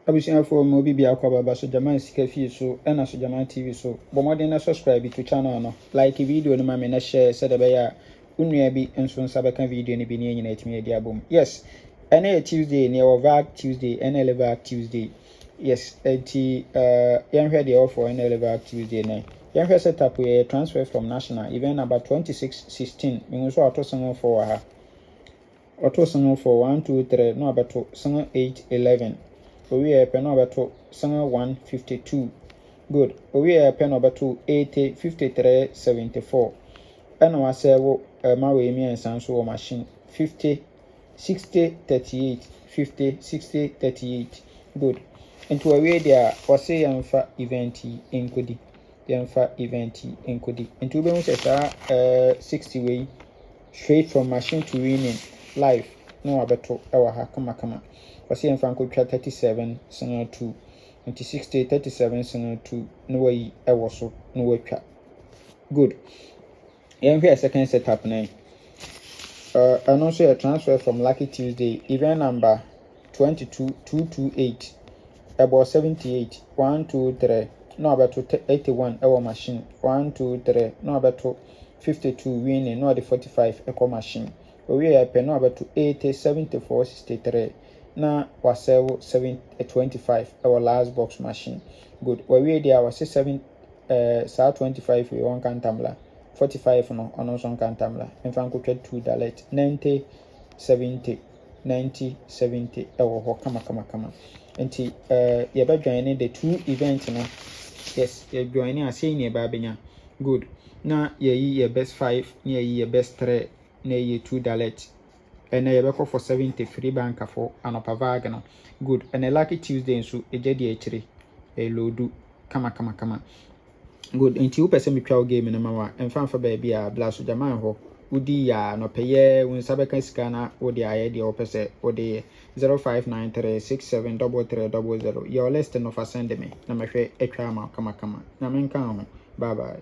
Abusuafo mo bi bia kwa baba so Jaman sika fie so na so Jaman TV so bomode na subscribe to channel no like video no ma me na share said be ya unua bi enso nsa beka video ni bi ne nyina etimi edi abom. Yes, ene Tuesday Nla Vag Tuesday, Nla Vag Tuesday. Yes, enti yenhwe de offer Nla Vag Tuesday na yenhwe setup we transfer from national event number 2616 me so atosan for ha atosan for 1 2 3 no abato san 8 11 we are pen over to 152. Good. We are pen over to 80 53 74. And I say, my way me and Sanso machine 50 60 38 50 60 38. Good. Into a way there was say event in Kodi. The event in Kodi. Into be 60 way straight from machine to winning live. No abato our kama. Wasi enfanko twa 37 sanga 2 into 60 37 sanga 2 no way ewo so no watwa. Good. Here second setup na and also a transfer from Lucky Tuesday event number 22228 about 78 1 2 3 no about 81 ewo machine 1 2 3 no about 52 winning no the 45 echo machine we are pen no about 80 74 63 na wasell 725 our last box machine. Good. We there was 7 25 we one can tumbler 45 no on also can tumbler in fact could 2 dalet 90 70 90 70 ho kama enti you be joining the two events now. Yes, you joining a saying ye babenya. Good. Na ye your best 5 near your best 3 near ye 2 dalet and a yebeko for 73 banka for anopavagano. Good. And a Lucky Tuesday so a jadi h3 a lodu kama. Good. Until person me trial game in a mawa and fan for baby a blast jaman ho. Udi ya no paye when sabeka scanner or the idea opposite or the 0593673300. Your list of send me. Na me a kama. Na men kan. Bye bye.